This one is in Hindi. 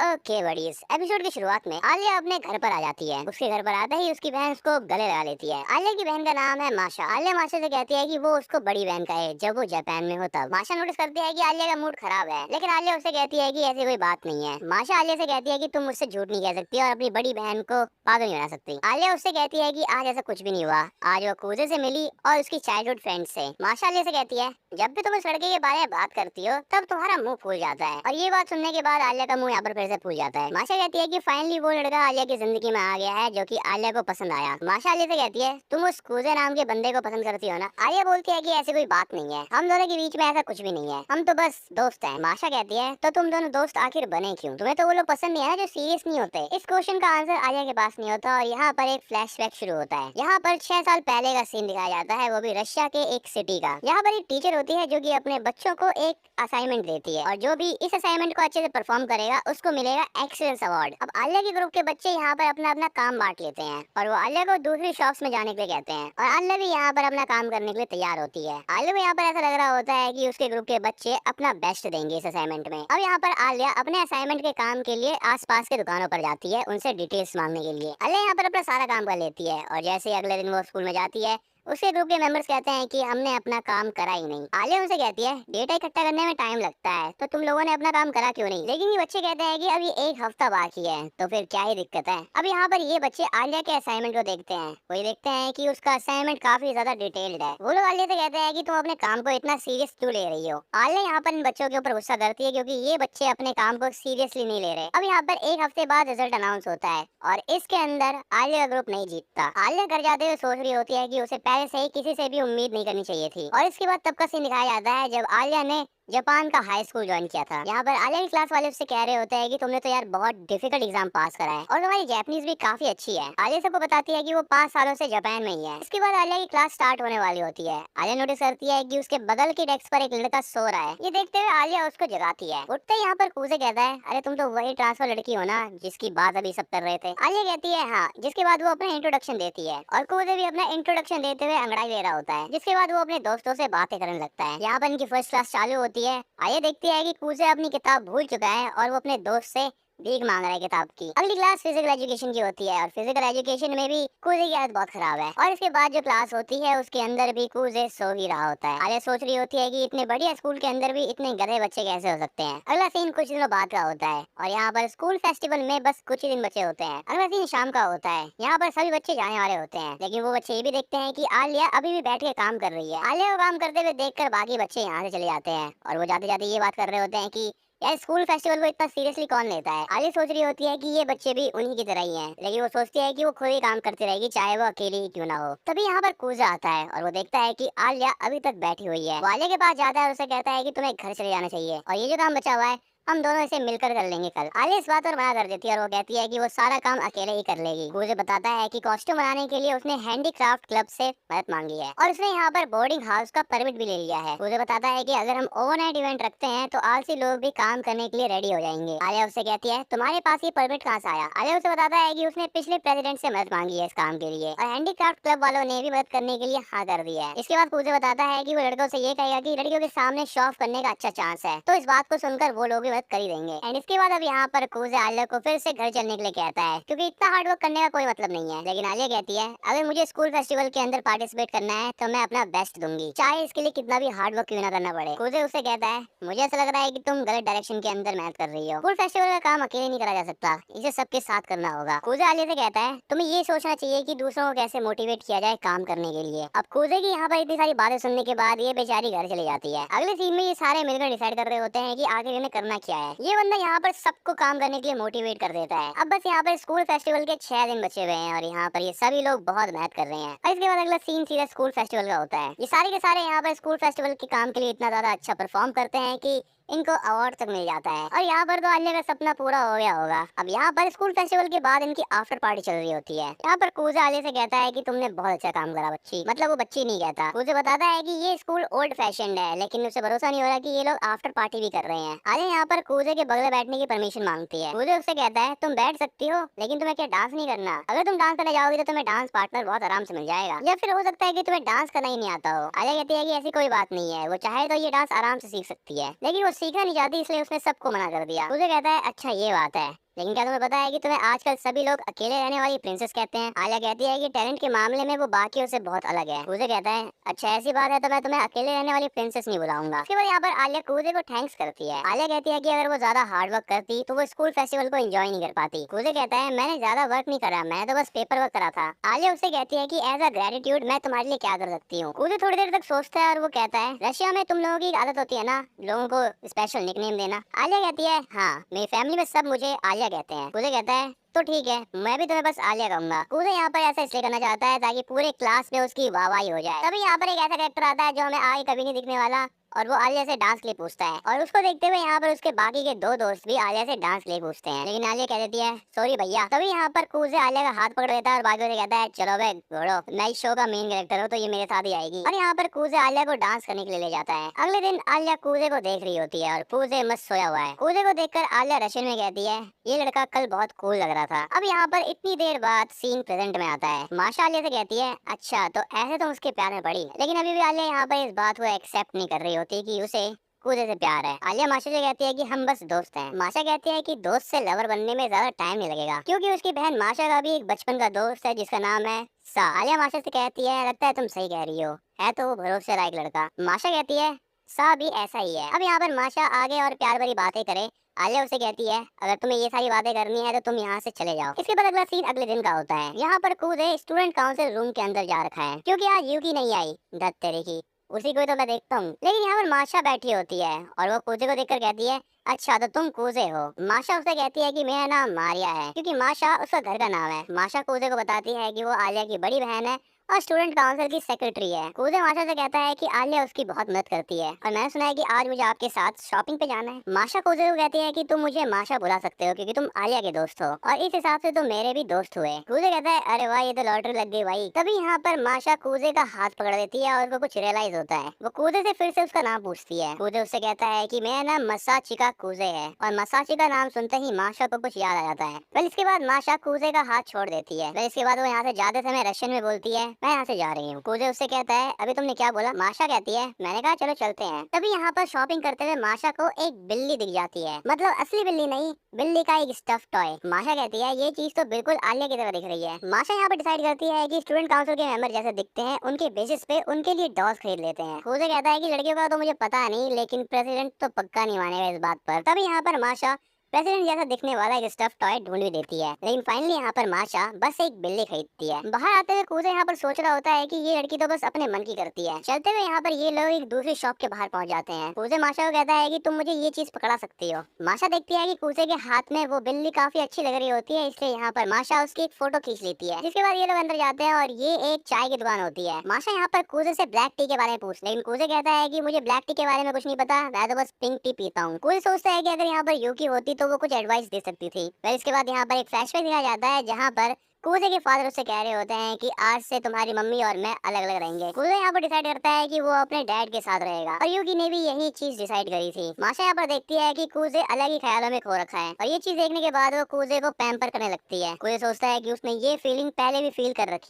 ओके बडीज, एपिसोड की शुरुआत में आलिया अपने घर पर आ जाती है। उसके घर पर आते ही उसकी बहन उसको गले लगा लेती है। आलिया की बहन का नाम है माशा। आलिया माशा से कहती है कि वो उसको बड़ी बहन का है जब वो जापान में हो तब। माशा नोटिस करती है कि आलिया का मूड खराब है, लेकिन आलिया उससे कहती है कि ऐसी कोई बात नहीं है। माशा आलिया से कहती है कि तुम मुझसे झूठ नहीं कह सकती और अपनी बड़ी बहन को पागल नहीं बना सकती। आलिया उससे कहती है कि आज ऐसा कुछ भी नहीं हुआ, आज वो कूजे से मिली और उसकी चाइल्डहुड फ्रेंड से। माशा आलिया से कहती है जब भी तुम इस लड़के के बारे में बात करती हो तब तुम्हारा मुंह फूल जाता है। और ये बात सुनने के बाद आलिया का मुंह यहाँ पर फिर से फूल जाता है। माशा कहती है कि फाइनली वो लड़का आलिया की जिंदगी में आ गया है जो कि आलिया को पसंद आया। माशा आलिया से कहती है तुम उस कूजे नाम के बंदे को पसंद करती हो ना। आलिया बोलती है कि ऐसी कोई बात नहीं है, हम दोनों के बीच में ऐसा कुछ भी नहीं है, हम तो बस दोस्त हैं। माशा कहती है तो तुम दोनों दोस्त आखिर बने क्यों? तुम्हें तो वो लोग पसंद नहीं है ना जो सीरियस नहीं होते। इस क्वेश्चन का आंसर आलिया के पास नहीं होता और यहाँ पर एक फ्लैशबैक शुरू होता है। यहाँ पर 6 साल पहले का सीन दिखाया जाता है, वो भी रशिया के एक सिटी का। यहाँ पर एक टीचर होती है जो कि अपने बच्चों को एक असाइनमेंट देती है और जो भी इस असाइनमेंट को अच्छे से परफॉर्म करेगा उसको मिलेगा एक्सीलेंस अवार्ड। अब आलिया के ग्रुप के बच्चे यहाँ पर अपना अपना काम बांट लेते हैं और वो आलिया को दूसरी शॉप्स में जाने के लिए कहते हैं और आलिया भी यहाँ पर अपना काम करने के लिए तैयार होती है। आलिया को यहाँ पर ऐसा लग रहा होता है कि उसके ग्रुप के बच्चे अपना बेस्ट देंगे इस असाइनमेंट में। अब यहाँ पर आलिया अपने असाइनमेंट के काम के लिए आसपास के दुकानों पर जाती है उनसे डिटेल्स मांगने के लिए। आलिया यहाँ पर अपना सारा काम कर लेती है और जैसे ही अगले दिन वो स्कूल में जाती है उसके ग्रुप के मेंबर्स कहते हैं कि हमने अपना काम करा ही नहीं। आलिया उनसे कहती है डेटा इकट्ठा करने में टाइम लगता है तो तुम लोगों ने अपना काम करा क्यों नहीं? लेकिन ये बच्चे कहते हैं कि अभी एक हफ्ता बाकी है तो फिर क्या ही दिक्कत है। अब यहाँ पर ये बच्चे आलिया के असाइनमेंट को देखते हैं, वही देखते हैं कि उसका असाइनमेंट काफी ज्यादा डिटेल्ड है। वो लोग आलिया से कहते हैं कि तुम अपने काम को इतना सीरियस क्यों ले रही हो? आलिया यहाँ पर इन बच्चों के ऊपर गुस्सा करती है क्योंकि ये बच्चे अपने काम को सीरियसली नहीं ले रहे। अब यहाँ पर एक हफ्ते बाद रिजल्ट अनाउंस होता है और इसके अंदर आलिया का ग्रुप नहीं जीतता। आलिया घर जाते हुए सोच रही होती है कि उसे पहले से ही किसी से भी उम्मीद नहीं करनी चाहिए थी। और इसके बाद तब का सीन दिखाया जाता है जब आलिया ने जापान का हाई स्कूल ज्वाइन किया था। यहाँ पर आलिया की क्लास वाले उससे कह रहे होते हैं कि तुमने तो यार बहुत डिफिकल्ट एग्जाम पास करा है और तुम्हारी जैपनीज भी काफी अच्छी है। आलिया सबको बताती है कि वो 5 सालों से जापान में ही है। इसके बाद आलिया की क्लास स्टार्ट होने वाली होती है। आलिया नोटिस करती है कि उसके बगल की डेस्क पर एक लड़का सो रहा है। ये देखते हुए आलिया उसको जगाती है। उठते ही यहाँ पर कूजे कहता है अरे तुम तो वही ट्रांसफर लड़की हो ना जिसकी बात अभी सब कर रहे थे। आलिया कहती है हाँ, जिसके बाद वो अपना इंट्रोडक्शन देती है और कूजे भी अपना इंट्रोडक्शन देते हुए अंगड़ाई ले रहा होता है, जिसके बाद वो अपने दोस्तों से बातें करने लगता है। यहाँ पर इनकी फर्स्ट क्लास चालू होती है। आलिया देखती है कि कूजे अपनी किताब भूल चुका है और वो अपने दोस्त से भीख मांग रहा है किताब की। अगली क्लास फिजिकल एजुकेशन की होती है और फिजिकल एजुकेशन में भी कूजे की आदत बहुत खराब है और इसके बाद जो क्लास होती है उसके अंदर भी कूजे सो ही रहा होता है। आलिया सोच रही होती है कि इतने बढ़िया स्कूल के अंदर भी इतने गधे बच्चे कैसे हो सकते हैं। अगला सीन कुछ दिनों बाद का होता है और यहाँ पर स्कूल फेस्टिवल में बस कुछ ही दिन बचे होते हैं। अगला सीन शाम का होता है। यहाँ पर सभी बच्चे जाने वाले होते हैं, लेकिन वो बच्चे ये भी देखते हैं कि आलिया अभी भी बैठ के काम कर रही है। आलिया को काम करते हुए देखकर बाकी बच्चे यहाँ से चले जाते हैं और वो जाते जाते ये बात कर रहे होते हैं कि यार स्कूल फेस्टिवल को इतना सीरियसली कौन लेता है। आलिया सोच रही होती है कि ये बच्चे भी उन्हीं की तरह ही हैं, लेकिन वो सोचती है कि वो खुद ही काम करती रहेगी चाहे वो अकेली ही क्यों ना हो। तभी यहाँ पर कूजा आता है और वो देखता है कि आलिया अभी तक बैठी हुई है। वो आलिया के पास जाता है और उसे कहता है कि तुम्हें घर चले जाना चाहिए और ये जो काम बचा हुआ है हम दोनों इसे मिलकर कर लेंगे कल। आलिया इस बात पर मना कर देती है और वो कहती है कि वो सारा काम अकेले ही कर लेगी। कूजे बताता है कि कॉस्ट्यूम बनाने के लिए उसने हैंडीक्राफ्ट क्लब से मदद मांगी है और उसने यहाँ पर बोर्डिंग हाउस का परमिट भी ले लिया है। कूजे बताता है कि अगर हम ओवरनाइट इवेंट रखते हैं तो आलसी लोग भी काम करने के लिए रेडी हो जाएंगे। आलिया उससे कहती है तुम्हारे पास ये परमिट कहाँ से आया? आलिया उसे बताता है कि उसने पिछले प्रेसिडेंट से मदद मांगी है इस काम के लिए और हैंडीक्राफ्ट क्लब वालों ने भी मदद करने के लिए हाँ कर दी है। इसके बाद कूजे बताता है कि वो लड़कों से ये कहेगा कि लड़कियों के सामने शो ऑफ करने का अच्छा चांस है, तो इस बात को सुनकर वो लोग भी मदद कर ही देंगे। एंड इसके बाद अब यहाँ पर कूजे आलिया को फिर से घर चलने के लिए कहता है क्योंकि इतना हार्ड वर्क करने का कोई मतलब नहीं है। लेकिन आलिया कहती है अगर मुझे स्कूल फेस्टिवल के अंदर पार्टिसिपेट करना है तो मैं अपना बेस्ट दूंगी, चाहे इसके लिए कितना भी हार्ड वर्क क्यों ना करना पड़े। कूजे उससे कहता है मुझे ऐसा लग रहा है कि तुम गलत डायरेक्शन के अंदर मेहनत कर रही हो। स्कूल फेस्टिवल का काम अकेले नहीं करा जा सकता, इसे सबके साथ करना होगा। कूजे आलिया से कहता है तुम्हें ये सोचना चाहिए कि दूसरों को कैसे मोटिवेट किया जाए काम करने के लिए। अब कूजे की यहाँ पर इतनी सारी बातें सुनने के बाद ये बेचारी घर चली जाती है। अगले सीन में ये सारे मिलकर डिसाइड कर रहे होते हैं कि आगे इन्हें करना क्या है। ये बंदा यहाँ पर सबको काम करने के लिए मोटिवेट कर देता है। अब बस यहाँ पर स्कूल फेस्टिवल के 6 दिन बचे हुए हैं और यहाँ पर ये सभी लोग बहुत मेहनत कर रहे हैं और इसके बाद अगला सीन सीधा स्कूल फेस्टिवल का होता है। ये सारे के सारे यहाँ पर स्कूल फेस्टिवल के काम के लिए इतना ज्यादा अच्छा परफॉर्म करते हैं कि इनको अवार्ड तक मिल जाता है और यहाँ पर तो आलिया का सपना पूरा हो गया होगा। अब यहाँ पर स्कूल फेस्टिवल के बाद इनकी आफ्टर पार्टी चल रही होती है। यहाँ पर कूजा आलिया से कहता है कि तुमने बहुत अच्छा काम करा बच्ची, मतलब वो बच्ची नहीं कहता। कूजा बताता है कि ये स्कूल ओल्ड फैशन है, लेकिन उसे भरोसा नहीं हो रहा कि ये लोग आफ्टर पार्टी भी कर रहे हैं। आलिया यहाँ पर कूजे के बगल बैठने की परमिशन मांगती है। कूजे उससे कहता है तुम बैठ सकती हो, लेकिन तुम्हें क्या डांस नहीं करना? अगर तुम डांस करने जाओगी तो तुम्हें डांस पार्टनर बहुत आराम से मिल जाएगा, या फिर हो सकता है कि तुम्हें डांस करना ही नहीं आता हो। आलिया कहती है कि ऐसी कोई बात नहीं है, वो चाहे तो ये डांस आराम से सीख सकती है, लेकिन वो सीखना नहीं चाहती, इसलिए उसने सबको मना कर दिया। कूजे कहता है अच्छा ये बात है, लेकिन क्या तुम्हें पता है कि तुम्हें आजकल सभी लोग अकेले रहने वाली प्रिंसेस कहते हैं। आलिया कहती है कि टैलेंट के मामले में वो बाकियों से बहुत अलग है। कूजे कहता है अच्छा ऐसी बात है तो मैं तुम्हें अकेले रहने वाली प्रिंसेस नहीं बुलाऊंगा। उसके बाद यहाँ पर आलिया कूजे को थैंक्स करती है। आलिया कहती है कि अगर वो ज्यादा हार्ड वर्क करती तो वो स्कूल फेस्टिवल को एंजॉय नहीं कर पाती। कूजे कहता है मैंने ज्यादा वर्क नहीं करा, मैं तो बस पेपर वर्क करा था। आलिया उससे कहती है कि एज अ ग्रेटिट्यूड मैं तुम्हारे लिए क्या कर सकती हूँ। कूजे थोड़ी देर तक सोचता है और वो कहता है रशिया में तुम लोगों की एक आदत होती है ना, लोगों को स्पेशल निकनेम देना। आलिया कहती है हाँ, मेरी फैमिली में सब मुझे आलिया कहते हैं। कूजे कहता है तो ठीक है, मैं भी तुम्हें बस आलिया कहूंगा। कूजे यहाँ पर ऐसा इसलिए करना चाहता है ताकि पूरे क्लास में उसकी वाहवाही हो जाए। तभी यहाँ पर एक ऐसा कैरेक्टर आता है जो हमें आगे कभी नहीं दिखने वाला, और वो आलिया से डांस के लिए पूछता है। और उसको देखते हुए यहाँ पर उसके बाकी के दो दोस्त भी आलिया से डांस के लिए पूछते हैं, लेकिन आलिया कह देती है सॉरी भैया। तभी यहाँ पर कूजे आलिया का हाथ पकड़ लेता है और बाकियों से कहता है चलो बे घोड़ो, मैं इस शो का मेन कैरेक्टर हूँ तो ये मेरे साथ ही आएगी। और यहाँ पर कूजे आलिया को डांस करने के लिए ले जाता है। अगले दिन आलिया कूजे को देख रही होती है और कूजे मस्त सोया हुआ है। कूजे को देखकर आलिया रशियन में कहती है ये लड़का कल बहुत कूल लग रहा था। अब यहाँ पर इतनी देर बाद सीन प्रेजेंट में आता है। माशा आलिया से कहती है अच्छा तो ऐसे तो उसके प्यार में पड़ी, लेकिन अभी भी आलिया यहाँ पर इस बात को एक्सेप्ट नहीं कर रही होती कि उसे कूजे से प्यार है। आलिया माशा से कहती है कि हम बस दोस्त हैं। माशा कहती है कि दोस्त से लवर बनने में ज्यादा टाइम नहीं लगेगा, क्योंकि उसकी बहन माशा का भी एक बचपन का दोस्त है जिसका नाम है सा। आलिया माशा से कहती है लगता है तुम सही कह रही हो, है तो वो भरोसे लायक लड़का। माशा कहती है सा भी ऐसा ही है। अब यहाँ पर माशा आगे और प्यार भरी बातें करे। आलिया उसे कहती है अगर तुम्हें ये सारी बातें करनी है तो तुम यहाँ से चले जाओ। इसके बाद अगला सीन अगले दिन का होता है। यहाँ पर कूजे स्टूडेंट काउंसिल रूम के अंदर जा रखा है, क्योंकि आज यूकी नहीं आई, दत्त तेरे की, उसी को ही तो मैं देखता हूँ। लेकिन यहाँ पर माशा बैठी होती है और वो कूजे को देखकर कहती है अच्छा तो तुम कूजे हो। माशा उसे कहती है कि मेरा नाम मारिया है, क्योंकि माशा उसका घर का नाम है। माशा कूजे को बताती है कि वो आलिया की बड़ी बहन है और स्टूडेंट काउंसिल की सेक्रेटरी है। कूजे माशा से कहता है कि आलिया उसकी बहुत मदद करती है और मैंने सुना है कि आज मुझे आपके साथ शॉपिंग पे जाना है। माशा कूजे को कहती है कि तुम मुझे माशा बुला सकते हो क्योंकि तुम आलिया के दोस्त हो और इस हिसाब से तुम मेरे भी दोस्त हुए। कूजे कहता है अरे वाह ये तो लॉटरी लग गई भाई। तभी यहाँ पर माशा कूजे का हाथ पकड़ देती है और उसको कुछ रियलाइज होता है। वो कूजे से फिर से उसका नाम पूछती है। कूजे उससे कहता है कि मेरा नाम मसाचिका कूजे है, और मसाची का नाम सुनते ही माशा को कुछ याद आ जाता है। फिर इसके बाद माशा कूजे का हाथ छोड़ देती है। फिर इसके बाद वो यहाँ से जाते समय रशियन में बोलती है मैं यहाँ से जा रही हूँ। कूजे उससे कहता है अभी तुमने क्या बोला। माशा कहती है मैंने कहा चलो चलते हैं। तभी यहाँ पर शॉपिंग करते हुए माशा को एक बिल्ली दिख जाती है, मतलब असली बिल्ली नहीं, बिल्ली का एक स्टफ टॉय। माशा कहती है ये चीज तो बिल्कुल आलिया की तरह दिख रही है। माशा यहाँ पर डिसाइड करती है कि स्टूडेंट काउंसिल के मेंबर जैसे दिखते हैं उनके बेसिस पे उनके लिए डॉल्स खरीद लेते हैं। कूजे कहता है कि लड़कियों का तो मुझे पता नहीं, लेकिन प्रेसिडेंट तो पक्का नहीं मानेगा इस बात पर। तभी यहाँ पर माशा प्रेसिडेंट जैसा दिखने वाला एक स्टफ टॉय ढूंढ भी देती है, लेकिन फाइनली यहाँ पर माशा बस एक बिल्ली खरीदती है। बाहर आते हुए कूजे यहाँ पर सोच रहा होता है कि ये लड़की तो बस अपने मन की करती है। चलते हुए यहाँ पर ये लोग एक दूसरी शॉप के बाहर पहुंच जाते हैं। कूजे माशा को कहता है कि तुम मुझे ये चीज पकड़ा सकती हो। माशा देखती है कि कूजे के हाथ में वो बिल्ली काफी अच्छी लग रही होती है, इसलिए यहाँ पर माशा उसकी एक फोटो खींच लेती है। जिसके बाद ये लोग अंदर जाते हैं और ये एक चाय की दुकान होती है। माशा यहाँ पर कूजे से ब्लैक टी के बारे में पूछ, लेकिन कूजे कहता है कि मुझे ब्लैक टी के बारे में कुछ नहीं पता, मैं तो बस पिंक टी पीता हूँ। कूजे सोचता है कि अगर यहाँ पर यूकी होती तो वो कुछ एडवाइस दे सकती थी। फिर इसके बाद यहाँ पर एक फ्लैशबैक दिखाया जाता है जहाँ पर कूजे के फादर उससे कह रहे होते हैं कि आज से तुम्हारी मम्मी और मैं अलग अलग रहेंगे। कूजे यहाँ पर डिसाइड करता है कि वो अपने डैड के साथ रहेगा और यूकी ने भी यही चीज डिसाइड करी थी। माशा यहाँ पर देखती है कि कूजे अलग ही ख्यालों में खो रखा है और ये चीज देखने के बाद वो कूजे को पैम्पर करने लगती है। कूजे सोचता है कि उसने ये फीलिंग पहले भी फील कर रखी